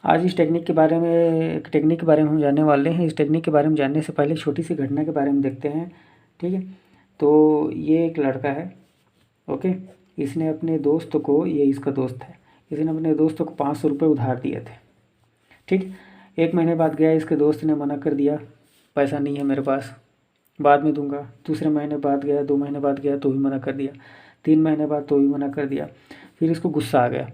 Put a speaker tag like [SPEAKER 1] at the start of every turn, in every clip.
[SPEAKER 1] आज इस टेक्निक के बारे में एक टेक्निक के बारे में हम जानने वाले हैं। इस टेक्निक के बारे में जानने से पहले छोटी सी घटना के बारे में देखते हैं। ठीक है, तो ये एक लड़का है, ओके। इसने अपने दोस्त को, ये इसका दोस्त है, इसने अपने दोस्त को 500 रुपये उधार दिए थे। ठीक, 1 महीने बाद गया, इसके दोस्त ने मना कर दिया, पैसा नहीं है मेरे पास, बाद में दूंगा। दूसरे महीने बाद गया, 2 महीने बाद गया तो भी मना कर दिया, 3 महीने बाद तो भी मना कर दिया। फिर इसको गुस्सा आ गया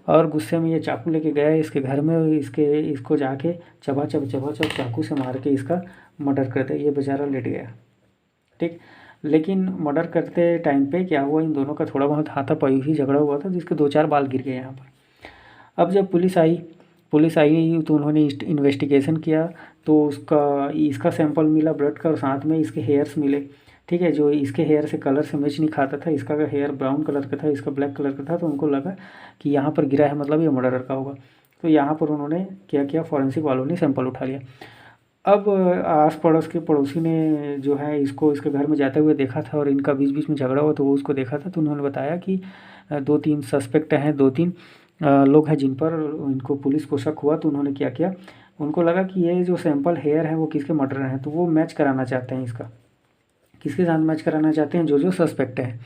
[SPEAKER 1] और गुस्से में ये चाकू लेके गया इसके घर में, इसको जाके चबा चब चाकू से मार के इसका मर्डर कर दिया। ये बेचारा लेट गया। ठीक, लेकिन मर्डर करते टाइम पे क्या हुआ, इन दोनों का थोड़ा बहुत हाथापाई ही झगड़ा हुआ था, जिसके 2-4 बाल गिर गए यहाँ पर। अब जब पुलिस आई तो उन्होंने इन्वेस्टिगेशन किया, तो इसका सैंपल मिला ब्लड का और साथ में इसके हेयर्स मिले। ठीक है, जो इसके हेयर से कलर से मैच नहीं खाता था, इसका हेयर ब्राउन कलर का था, इसका ब्लैक कलर का था, तो उनको लगा कि यहाँ पर गिरा है मतलब ये मर्डरर का होगा। तो यहाँ पर उन्होंने क्या किया, फॉरेंसिक वालों ने सैंपल उठा लिया। अब आस पड़ोस के पड़ोसी ने जो है इसको इसके घर में जाते हुए देखा था और इनका बीच बीच में झगड़ा हुआ, तो वो उसको देखा था। तो उन्होंने बताया कि 2-3 सस्पेक्ट हैं, 2-3 लोग हैं जिन पर इनको पुलिस को शक हुआ। तो उन्होंने क्या किया, उनको लगा कि ये जो सैंपल हेयर है वो किसके मर्डर हैं, तो वो मैच कराना चाहते हैं। इसका किसके साथ मैच कराना चाहते हैं, जो सस्पेक्ट है।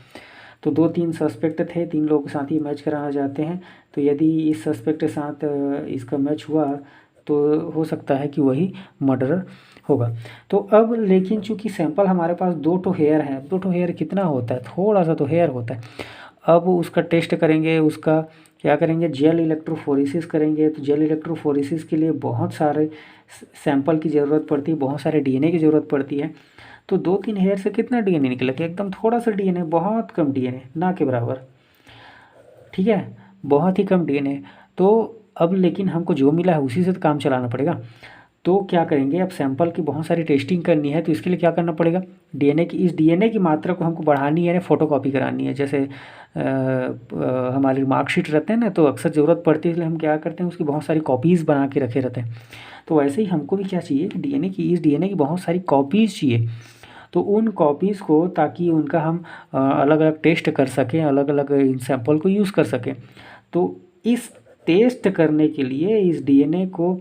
[SPEAKER 1] तो 2-3 सस्पेक्ट थे, 3 लोगों के साथ ही मैच कराना चाहते हैं। तो यदि इस सस्पेक्ट के साथ इसका मैच हुआ तो हो सकता है कि वही मर्डरर होगा। तो अब लेकिन चूंकि सैंपल हमारे पास 2 हेयर हैं, 2 हेयर कितना होता है, थोड़ा सा तो हेयर होता है। अब उसका टेस्ट करेंगे, उसका क्या करेंगे, जेल इलेक्ट्रोफोरेसिस करेंगे। तो जेल इलेक्ट्रोफोरेसिस के लिए बहुत सारे सैंपल की ज़रूरत पड़ती है, बहुत सारे डीएनए की ज़रूरत पड़ती है। तो 2-3 हेयर से कितना डीएनए निकलेगा, एकदम थोड़ा सा डीएनए, बहुत कम डीएनए, ना के बराबर। ठीक है, बहुत ही कम डीएनए। तो अब लेकिन हमको जो मिला है उसी से तो काम चलाना पड़ेगा। तो क्या करेंगे, अब सैंपल की बहुत सारी टेस्टिंग करनी है, तो इसके लिए क्या करना पड़ेगा, इस डीएनए की मात्रा को हमको बढ़ानी है, फोटोकॉपी करानी है। जैसे हमारी मार्कशीट रहते हैं ना, तो अक्सर ज़रूरत पड़ती है, इसलिए हम क्या करते हैं, उसकी बहुत सारी कॉपीज़ बना के रखे रहते हैं। तो वैसे ही हमको भी क्या चाहिए कि इस डीएनए की बहुत सारी कॉपीज़ चाहिए। तो उन कॉपीज़ को, ताकि उनका हम अलग अलग टेस्ट कर सकें, अलग अलग इन सैंपल को यूज़ कर सकें। तो इस टेस्ट करने के लिए इस डीएनए को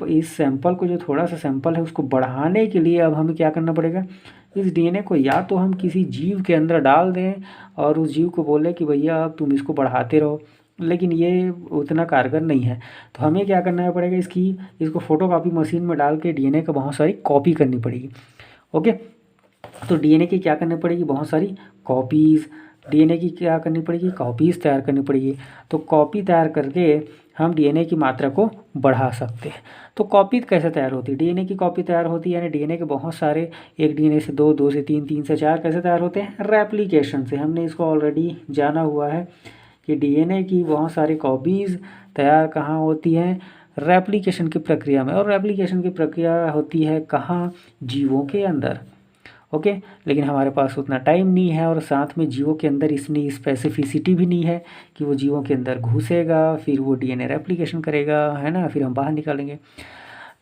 [SPEAKER 1] इस सैंपल को, जो थोड़ा सा सैंपल है उसको बढ़ाने के लिए अब हमें क्या करना पड़ेगा, इस डीएनए को या तो हम किसी जीव के अंदर डाल दें और उस जीव को बोले कि भैया अब तुम इसको बढ़ाते रहो, लेकिन ये उतना कारगर नहीं है। तो हमें क्या करना पड़ेगा, इसको फोटोकॉपी मशीन में डाल के डीएनए का बहुत सारी कॉपी करनी पड़ेगी। ओके, तो डीएनए की क्या करनी पड़ेगी, बहुत सारी कॉपीज़, डीएनए की क्या करनी पड़ेगी, कॉपीज़ तैयार करनी पड़ेगी। तो कॉपी तैयार करके हम डीएनए की मात्रा को बढ़ा सकते हैं। तो कॉपी कैसे तैयार होती है, डीएनए की कॉपी तैयार होती है, यानी डीएनए के बहुत सारे, एक डीएनए से 2, 2 से 3, 3 से 4 कैसे तैयार होते हैं, रेप्लिकेशन से। हमने इसको ऑलरेडी जाना हुआ है कि डीएनए की बहुत सारी कॉपीज़ तैयार कहाँ होती हैं, रेप्लिकेशन की प्रक्रिया में। और रेप्लिकेशन की प्रक्रिया होती है कहाँ, जीवों के अंदर। ओके, लेकिन हमारे पास उतना टाइम नहीं है और साथ में जीवों के अंदर इतनी स्पेसिफिसिटी भी नहीं है कि वो जीवों के अंदर घुसेगा, फिर वो डीएनए रेप्लिकेशन करेगा, है ना, फिर हम बाहर निकालेंगे।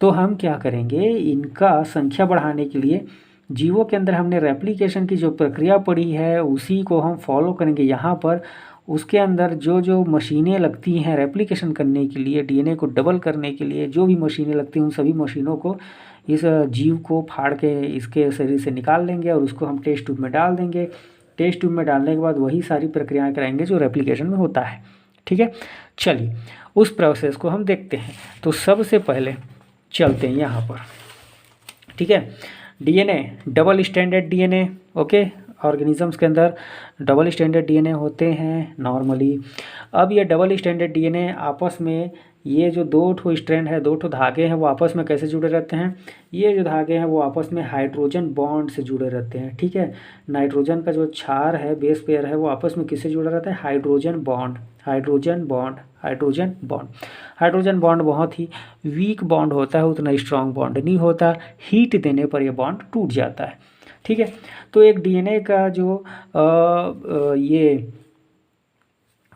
[SPEAKER 1] तो हम क्या करेंगे, इनका संख्या बढ़ाने के लिए जीवों के अंदर हमने रेप्लिकेशन की जो प्रक्रिया पढ़ी है उसी को हम फॉलो करेंगे यहाँ पर। उसके अंदर जो जो मशीनें लगती हैं रेप्लिकेशन करने के लिए, डीएनए को डबल करने के लिए जो भी मशीनें लगती हैं, उन सभी मशीनों को इस जीव को फाड़ के इसके शरीर से निकाल लेंगे और उसको हम टेस्ट ट्यूब में डाल देंगे। टेस्ट ट्यूब में डालने के बाद वही सारी प्रक्रियाएं कराएंगे जो रेप्लिकेशन में होता है। ठीक है, चलिए उस प्रोसेस को हम देखते हैं। तो सबसे पहले चलते हैं यहाँ पर। ठीक है, DNA, double standard DNA, okay, organisms के अंदर डबल स्टैंडर्ड डीएनए होते हैं नॉर्मली। अब ये डबल स्टैंडर्ड डीएनए आपस में, ये जो 2 स्ट्रैंड है, 2 धागे हैं, वो आपस में कैसे जुड़े रहते हैं, ये जो धागे हैं वो आपस में हाइड्रोजन बॉन्ड से जुड़े रहते हैं। ठीक है, नाइट्रोजन का जो क्षार है, बेस पेयर है, वो आपस में किससे जुड़ा रहता है, hydrogen bond, hydrogen bond, hydrogen bond. Hydrogen bond बहुत ही वीक बॉन्ड होता है, उतना स्ट्रॉन्ग बॉन्ड नहीं होता, हीट देने पर यह बॉन्ड टूट जाता है। ठीक है, तो एक डीएनए का जो ये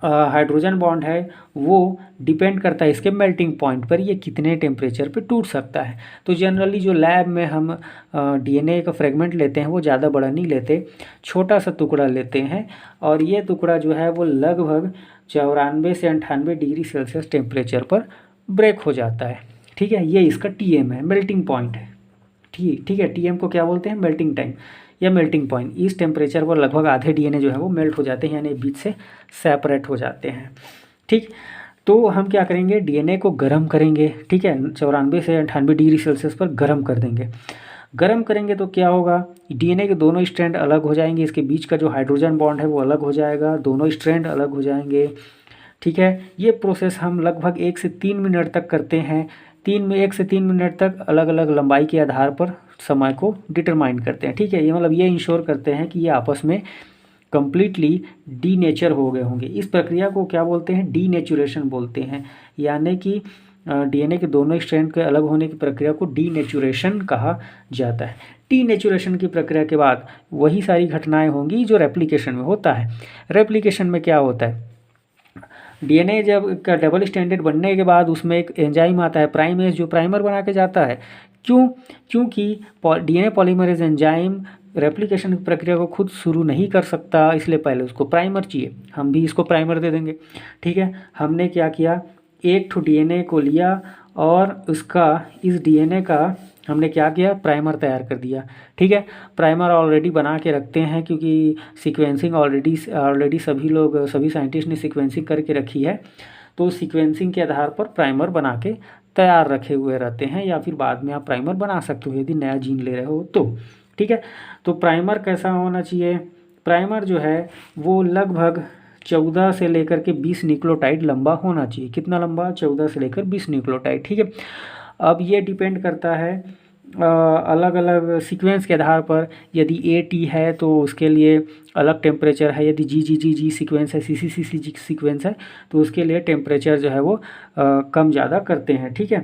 [SPEAKER 1] हाइड्रोजन बॉन्ड है वो डिपेंड करता है इसके मेल्टिंग पॉइंट पर, ये कितने टेम्परेचर पे टूट सकता है। तो जनरली जो लैब में हम डीएनए का फ्रेगमेंट लेते हैं वो ज़्यादा बड़ा नहीं लेते, छोटा सा टुकड़ा लेते हैं, और ये टुकड़ा जो है वो लगभग 94 से 98 डिग्री सेल्सियस टेम्परेचर पर ब्रेक हो जाता है। ठीक है, ये इसका टीएम है, मेल्टिंग पॉइंट है। ठीक है, टीएम को क्या बोलते हैं, मेल्टिंग टाइम या मेल्टिंग पॉइंट। इस टेम्परेचर पर लगभग आधे डीएनए जो है वो मेल्ट हो जाते हैं, यानी बीच से सेपरेट हो जाते हैं। ठीक, तो हम क्या करेंगे, डीएनए को गर्म करेंगे। ठीक है, 94 से 98 डिग्री सेल्सियस पर गर्म कर देंगे। गर्म करेंगे तो क्या होगा, डीएनए के दोनों स्ट्रैंड अलग हो जाएंगे, इसके बीच का जो हाइड्रोजन बॉन्ड है वो अलग हो जाएगा, दोनों स्ट्रैंड अलग हो जाएंगे। ठीक है, ये प्रोसेस हम लगभग 1 से 3 मिनट तक करते हैं। 1 से 3 मिनट तक अलग अलग लंबाई के आधार पर समय को डिटरमाइन करते हैं। ठीक है, ये मतलब ये इंश्योर करते हैं कि ये आपस में कंप्लीटली डीनेचर हो गए होंगे। इस प्रक्रिया को क्या बोलते हैं, डीनेचुरेशन बोलते हैं, यानी कि डीएनए के दोनों स्ट्रैंड के अलग होने की प्रक्रिया को डीनेचुरेशन कहा जाता है। डीनेचुरेशन की प्रक्रिया के बाद वही सारी घटनाएं होंगी जो रेप्लिकेशन में होता है। रेप्लिकेशन में क्या होता है, डीएनए जब का डबल स्टैंडर्ड बनने के बाद उसमें एक एंजाइम आता है प्राइमेज, जो प्राइमर बना के जाता है। क्योंकि डीएनए पॉलीमरेज एंजाइम रेप्लिकेशन की प्रक्रिया को खुद शुरू नहीं कर सकता, इसलिए पहले उसको प्राइमर चाहिए। हम भी इसको प्राइमर दे देंगे। ठीक है, हमने क्या किया, एक ठो डीएनए को लिया और उसका इस डीएनए का हमने क्या किया, प्राइमर तैयार कर दिया। ठीक है, प्राइमर ऑलरेडी बना के रखते हैं, क्योंकि सीक्वेंसिंग ऑलरेडी सभी साइंटिस्ट ने सीक्वेंसिंग करके रखी है, तो सीक्वेंसिंग के आधार पर प्राइमर बना के तैयार रखे हुए रहते हैं, या फिर बाद में आप प्राइमर बना सकते हो यदि नया जीन ले रहे हो तो। ठीक है, तो प्राइमर कैसा होना चाहिए, प्राइमर जो है वो लगभग 14 से लेकर के 20 न्यूक्लियोटाइड लंबा होना चाहिए। कितना लंबा, 14 से लेकर 20 न्यूक्लियोटाइड। ठीक है, अब ये डिपेंड करता है अलग अलग सीक्वेंस के आधार पर। यदि AT है तो उसके लिए अलग टेम्परेचर है, यदि GGGG सीक्वेंस है, CCCC सीक्वेंस है तो उसके लिए टेम्परेचर जो है वो कम ज़्यादा करते हैं। ठीक है,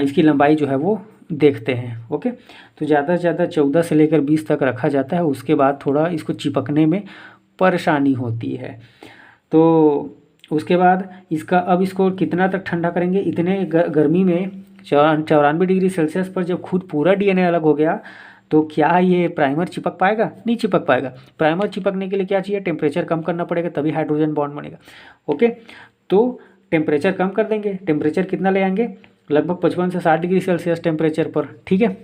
[SPEAKER 1] इसकी लंबाई जो है वो देखते हैं। ओके, तो ज़्यादा से ज़्यादा 14 से लेकर 20 तक रखा जाता है। उसके बाद थोड़ा इसको चिपकने में परेशानी होती है। तो उसके बाद अब इसको कितना तक ठंडा करेंगे, इतने गर्मी में 94 डिग्री सेल्सियस पर जब खुद पूरा डीएनए अलग हो गया तो क्या ये प्राइमर चिपक पाएगा, नहीं चिपक पाएगा। प्राइमर चिपकने के लिए क्या चाहिए, टेम्परेचर कम करना पड़ेगा, तभी हाइड्रोजन बॉन्ड बनेगा। ओके, तो टेम्परेचर कम कर देंगे। टेम्परेचर कितना ले आएंगे, लगभग 55 से 60 डिग्री सेल्सियस टेम्परेचर पर। ठीक है,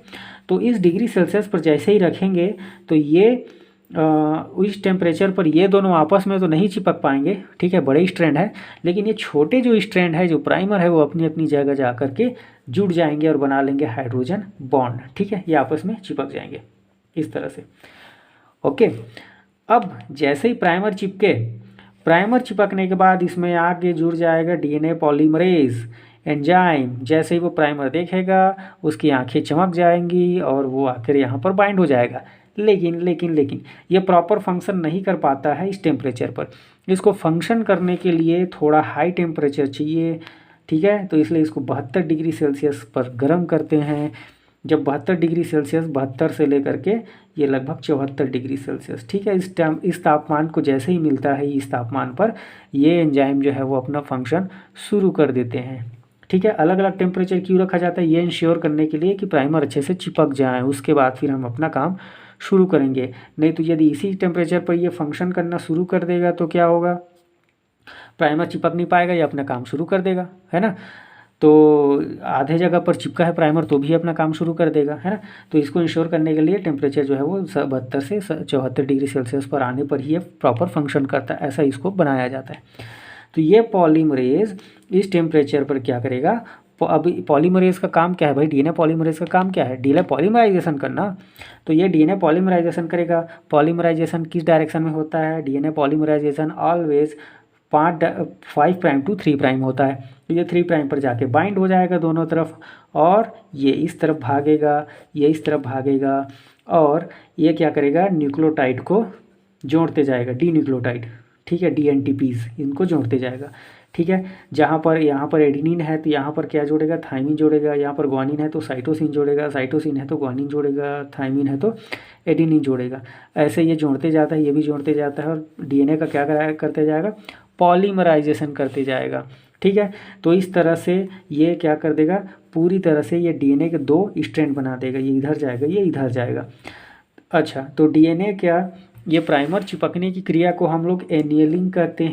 [SPEAKER 1] तो इस डिग्री सेल्सियस पर जैसे ही रखेंगे तो ये इस टेम्परेचर पर ये दोनों आपस में तो नहीं चिपक पाएंगे। ठीक है, बड़े स्ट्रैंड है, लेकिन ये छोटे जो स्ट्रैंड है, जो प्राइमर है, वो अपनी अपनी जगह जा करके जुड़ जाएंगे और बना लेंगे हाइड्रोजन बॉन्ड। ठीक है, ये आपस में चिपक जाएंगे इस तरह से। ओके, अब जैसे ही प्राइमर चिपकने के बाद इसमें आगे जुड़ जाएगा डीएनए पॉलीमरेज एंजाइम। जैसे ही वो प्राइमर देखेगा उसकी आंखें चमक जाएंगी और वो आकर यहाँ पर बाइंड हो जाएगा। लेकिन ये प्रॉपर फंक्शन नहीं कर पाता है इस टेम्परेचर पर। इसको फंक्शन करने के लिए थोड़ा हाई टेम्परेचर चाहिए। ठीक है, तो इसलिए इसको 72 डिग्री सेल्सियस पर गर्म करते हैं। जब 72 डिग्री सेल्सियस, 72 से लेकर के ये लगभग 74 डिग्री सेल्सियस। ठीक है, इस तापमान को जैसे ही मिलता है, इस तापमान पर ये एंजाइम जो है वो अपना फंक्शन शुरू कर देते हैं। ठीक है, अलग अलग टेम्परेचर क्यों रखा जाता है, ये इंश्योर करने के लिए कि प्राइमर अच्छे से चिपक जाए। उसके बाद फिर हम अपना काम शुरू करेंगे। नहीं तो यदि इसी टेम्परेचर पर ये फंक्शन करना शुरू कर देगा तो क्या होगा, प्राइमर चिपक नहीं पाएगा, ये अपना काम शुरू कर देगा, है ना। तो आधे जगह पर चिपका है प्राइमर तो भी अपना काम शुरू कर देगा, है ना। तो इसको इंश्योर करने के लिए टेम्परेचर जो है वो 72 से 74 डिग्री सेल्सियस पर आने पर ही ये प्रॉपर फंक्शन करता है, ऐसा इसको बनाया जाता है। तो ये पॉलीमरेज इस टेम्परेचर पर क्या करेगा, अब पॉलीमरेज का काम क्या है भाई, डीएनए पॉलीमरेज का काम क्या है, डीएनए पॉलीमराइजेशन करना। तो ये डीएनए पॉलीमराइजेशन करेगा। पॉलीमराइजेशन किस डायरेक्शन में होता है, DNA polymerization always 5 prime to 3 prime होता है। तो ये 3 प्राइम पर जाके बाइंड हो जाएगा दोनों तरफ, और ये इस तरफ भागेगा, ये इस तरफ भागेगा, और ये क्या करेगा, न्यूक्लियोटाइड को जोड़ते जाएगा, डी न्यूक्लियोटाइड। ठीक है, DNTPs इनको जोड़ते जाएगा। ठीक है, जहाँ पर यहाँ पर एडिनिन है तो यहाँ पर क्या जोड़ेगा, थाइमिन जोड़ेगा। यहाँ पर ग्वानिन है तो साइटोसिन जोड़ेगा, साइटोसिन है तो ग्वानिन जोड़ेगा, थाइमिन है तो एडिनिन जोड़ेगा। ऐसे ये जोड़ते जाता है, ये भी जोड़ते जाता है, और डीएनए का क्या करते जाएगा, पॉलीमराइजेशन करते जाएगा। ठीक है, तो इस तरह से ये क्या कर देगा, पूरी तरह से ये डीएनए के 2 स्ट्रैंड बना देगा। ये इधर जाएगा, ये इधर जाएगा। अच्छा, तो डीएनए क्या, ये प्राइमर चिपकने की क्रिया को हम लोग एनियलिंग कहते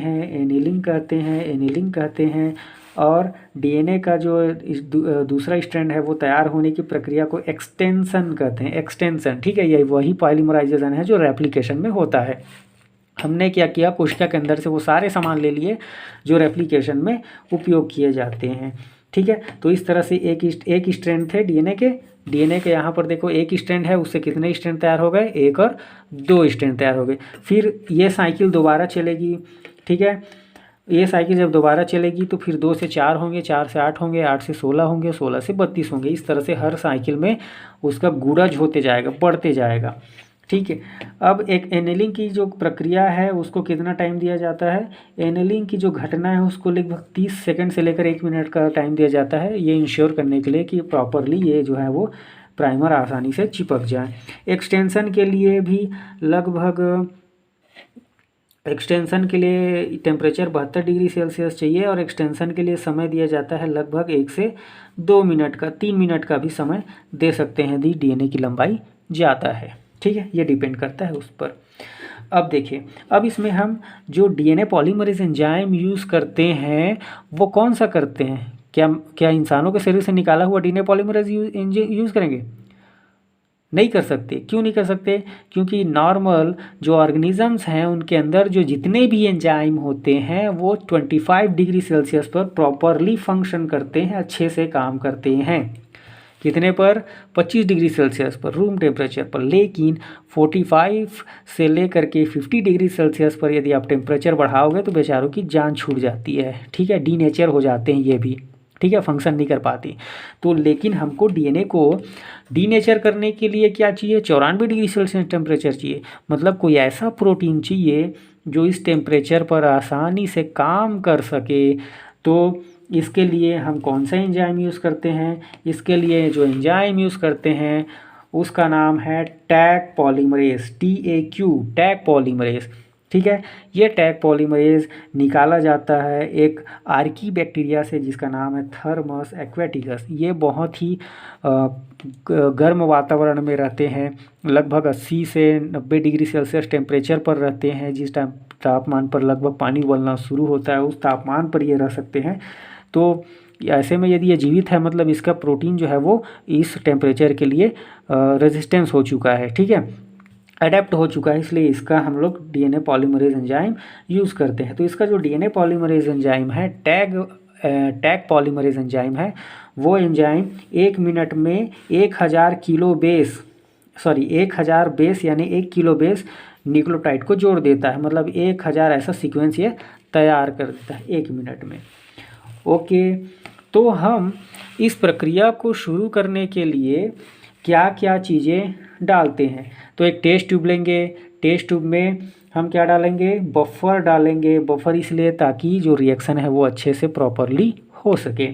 [SPEAKER 1] हैं, और डीएनए का जो दूसरा स्ट्रैंड है वो तैयार होने की प्रक्रिया को एक्सटेंशन कहते हैं, एक्सटेंशन, ठीक है। यही वही पॉलीमराइजेशन है जो रेप्लिकेशन में होता है। हमने क्या किया, कोशिका के अंदर से वो सारे सामान ले लिए जो रेप्लिकेशन में उपयोग किए जाते हैं, ठीक है। तो इस तरह से एक स्ट्रैंड थे डीएनए के यहाँ पर देखो एक स्ट्रैंड है, उससे कितने स्ट्रैंड तैयार हो गए, 1 और 2 स्ट्रैंड तैयार हो गए। फिर ये साइकिल दोबारा चलेगी, ठीक है। ये साइकिल जब दोबारा चलेगी तो फिर 2 से 4 होंगे, 4 से 8 होंगे, 8 से 16 होंगे, 16 से 32 होंगे। इस तरह से हर साइकिल में उसका गुणज होते जाएगा, बढ़ते जाएगा, ठीक है। अब एक एनेलिंग की जो प्रक्रिया है उसको कितना टाइम दिया जाता है, एनेलिंग की जो घटना है उसको लगभग 30 सेकंड से लेकर 1 मिनट का टाइम दिया जाता है, ये इंश्योर करने के लिए कि प्रॉपरली ये जो है वो प्राइमर आसानी से चिपक जाए। एक्सटेंशन के लिए भी लगभग, एक्सटेंशन के लिए टेम्परेचर 72 डिग्री सेल्सियस चाहिए और एक्सटेंशन के लिए समय दिया जाता है लगभग 1 से 2 मिनट का, 3 मिनट का भी समय दे सकते हैं यदि डीएनए की लंबाई ज़्यादा है, ठीक है। ये डिपेंड करता है उस पर। अब देखिए, अब इसमें हम जो डीएनए पॉलीमरेज एंजाइम यूज़ करते हैं वो कौन सा करते हैं, क्या इंसानों के शरीर से निकाला हुआ डीएनए पॉलीमरेज यूज़ करेंगे? नहीं कर सकते। क्यों नहीं कर सकते? क्योंकि नॉर्मल जो ऑर्गेनिजम्स हैं उनके अंदर जो जितने भी एंजाइम होते हैं वो 25 डिग्री सेल्सियस पर प्रॉपरली फंक्शन करते हैं, अच्छे से काम करते हैं। कितने पर? 25 डिग्री सेल्सियस पर, रूम टेम्परेचर पर। लेकिन 45 से लेकर के 50 डिग्री सेल्सियस पर यदि आप टेम्परेचर बढ़ाओगे तो बेचारों की जान छूट जाती है, ठीक है। डीनेचर हो जाते हैं ये भी, ठीक है, फंक्शन नहीं कर पाती। तो लेकिन हमको डीएनए को डीनेचर करने के लिए क्या चाहिए, 94 डिग्री सेल्सियस टेम्परेचर चाहिए। मतलब कोई ऐसा प्रोटीन चाहिए जो इस टेम्परेचर पर आसानी से काम कर सके। तो इसके लिए हम कौन सा एंजाइम यूज़ करते हैं? इसके लिए जो एंजाइम यूज़ करते हैं उसका नाम है tag polymerase, TAQ, tag polymerase, ठीक है। ये टैग पॉलीमरेज निकाला जाता है एक आर्की बैक्टीरिया से जिसका नाम है थर्मस एक्वेटिकस। ये बहुत ही गर्म वातावरण में रहते हैं, लगभग 80 से 90 डिग्री सेल्सियस टेम्परेचर पर रहते हैं। जिस तापमान पर लगभग पानी उबलना शुरू होता है उस तापमान पर ये रह सकते हैं। तो ऐसे में यदि ये जीवित है मतलब इसका प्रोटीन जो है वो इस टेम्परेचर के लिए रेजिस्टेंस हो चुका है, ठीक है, अडेप्ट हो चुका है, इसलिए इसका हम लोग डीएनए पॉलीमरेज एंजाइम यूज़ करते हैं। तो इसका जो डीएनए पॉलीमरेज एंजाइम है टैग पॉलीमरेज एंजाइम है, वो एंजाइम 1 मिनट में 1000 बेस यानी 1 किलो बेस न्यूक्लियोटाइड को जोड़ देता है। मतलब 1000 ऐसा सीक्वेंस ये तैयार कर देता है 1 मिनट में। ओके, तो हम इस प्रक्रिया को शुरू करने के लिए क्या क्या चीज़ें डालते हैं? तो एक टेस्ट ट्यूब लेंगे, टेस्ट ट्यूब में हम क्या डालेंगे, बफर डालेंगे। बफर इसलिए ताकि जो रिएक्शन है वो अच्छे से प्रॉपरली हो सके।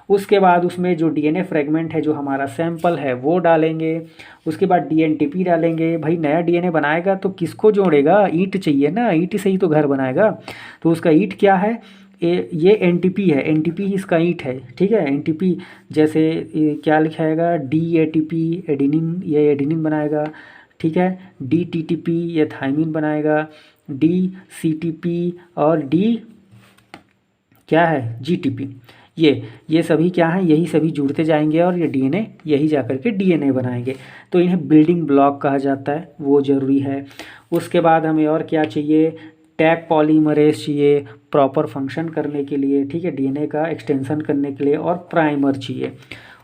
[SPEAKER 1] उसके बाद उसमें जो डीएनए फ्रेगमेंट है जो हमारा सैंपल है वो डालेंगे। उसके बाद डीएनटीपी डालेंगे। भाई नया डीएनए बनाएगा तो किसको जोड़ेगा, ईंट चाहिए ना, ईंट से ही तो घर बनाएगा। तो उसका ईंट क्या है, ये एनटीपी है, एनटीपी इसका ईंट है, ठीक है। एनटीपी जैसे क्या लिखाएगा, डीएटीपी एडिनिन, ये एडिनिन बनाएगा, ठीक है। डीटीटीपी ये थाइमिन बनाएगा, डीसीटीपी और डी क्या है, जीटीपी। ये सभी क्या हैं, यही सभी जुड़ते जाएंगे और ये डीएनए यही जाकर के डीएनए बनाएंगे। तो इन्हें बिल्डिंग ब्लॉक कहा जाता है, वो ज़रूरी है। उसके बाद हमें और क्या चाहिए, टैग पॉलीमरेज चाहिए प्रॉपर फंक्शन करने के लिए, ठीक है, डीएनए का एक्सटेंशन करने के लिए, और प्राइमर चाहिए।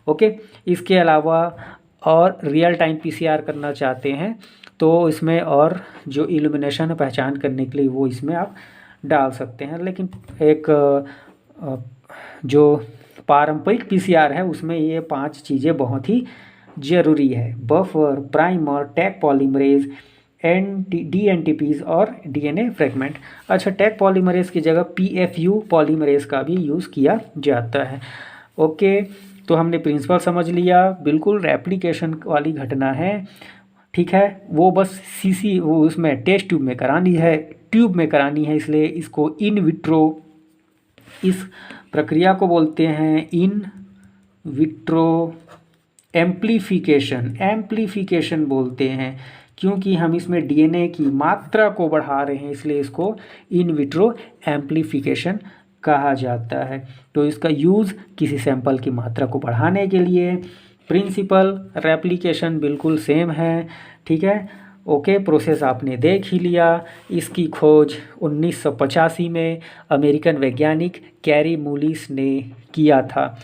[SPEAKER 1] ओके, इसके अलावा और रियल टाइम पीसीआर करना चाहते हैं तो इसमें और जो इल्यूमिनेशन है पहचान करने के लिए वो इसमें आप डाल सकते हैं। लेकिन एक जो पारंपरिक पीसीआर है उसमें ये 5 चीज़ें बहुत ही ज़रूरी है, buffer, primer, tag polymerase, dNTPs और डीएनए फ्रेगमेंट। अच्छा, टैग पॉलीमरेज की जगह पीएफयू पॉलीमरेज का भी यूज़ किया जाता है। ओके, तो हमने प्रिंसिपल समझ लिया, बिल्कुल रेप्लिकेशन वाली घटना है, ठीक है। वो बस सीसी वो उसमें टेस्ट ट्यूब में करानी है, इसलिए इसको इन विट्रो, इस प्रक्रिया को बोलते हैं इन विट्रो एम्प्लीफिकेशन बोलते हैं, क्योंकि हम इसमें डीएनए की मात्रा को बढ़ा रहे हैं, इसलिए इसको इन विट्रो एम्प्लीफिकेशन कहा जाता है। तो इसका यूज़ किसी सैंपल की मात्रा को बढ़ाने के लिए। प्रिंसिपल रेप्लिकेशन बिल्कुल सेम है, ठीक है। ओके, प्रोसेस आपने देख ही लिया। इसकी खोज 1985 में अमेरिकन वैज्ञानिक कैरी मूलिस ने किया था।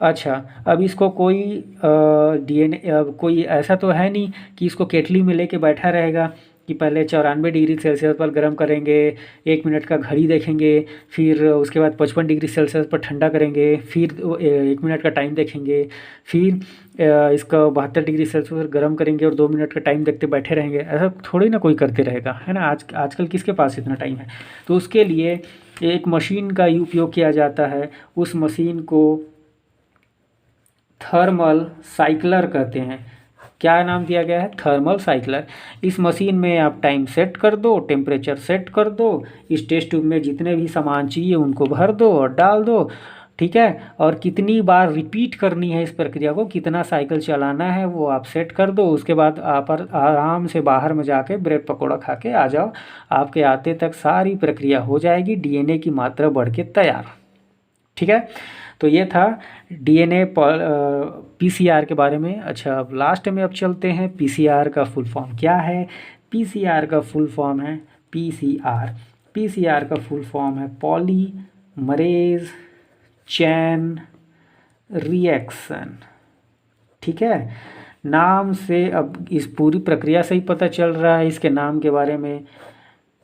[SPEAKER 1] अच्छा, अब इसको कोई डीएनए कोई ऐसा तो है नहीं कि इसको केटली में लेके बैठा रहेगा कि पहले 94 डिग्री सेल्सियस पर गर्म करेंगे, 1 मिनट का घड़ी देखेंगे, फिर उसके बाद 55 डिग्री सेल्सियस पर ठंडा करेंगे, फिर 1 मिनट का टाइम देखेंगे, फिर इसका 72 डिग्री सेल्सियस पर गर्म करेंगे और 2 मिनट का टाइम देखते बैठे रहेंगे। ऐसा थोड़ी ना कोई करते रहेगा, है ना। आजकल किसके पास इतना टाइम है। तो उसके लिए एक मशीन का उपयोग किया जाता है। उस मशीन को थर्मल साइक्लर कहते हैं। क्या नाम दिया गया है? Thermal cycler. इस मशीन में आप टाइम सेट कर दो, टेम्परेचर सेट कर दो, इस टेस्ट ट्यूब में जितने भी सामान चाहिए उनको भर दो और डाल दो, ठीक है। और कितनी बार रिपीट करनी है इस प्रक्रिया को, कितना साइकिल चलाना है वो आप सेट कर दो। उसके बाद आप आराम से बाहर में जाके ब्रेड पकौड़ा खा के आ जाओ। आपके आते तक सारी प्रक्रिया हो जाएगी, डीएनए की मात्रा बढ़ के तैयार, ठीक है। तो ये था डीएनए पीसीआर के बारे में। अच्छा, अब लास्ट में अब चलते हैं पीसीआर का फुल फॉर्म क्या है। पीसीआर का फुल फॉर्म है पीसीआर। पीसीआर का फुल फॉर्म है पॉलीमरेज चेन रिएक्शन, ठीक है। नाम से अब इस पूरी प्रक्रिया से ही पता चल रहा है इसके नाम के बारे में,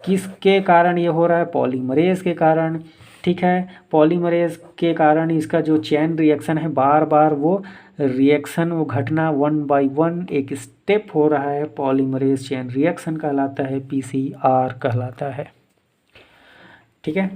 [SPEAKER 1] किसके कारण ये हो रहा है, पॉलीमरेज के कारण, ठीक है। पॉलीमरेज के कारण इसका जो चेन रिएक्शन है, बार बार वो रिएक्शन, वो घटना 1 बाय 1 एक स्टेप हो रहा है, पॉलीमरेज चेन रिएक्शन कहलाता है, पीसीआर कहलाता है, ठीक है।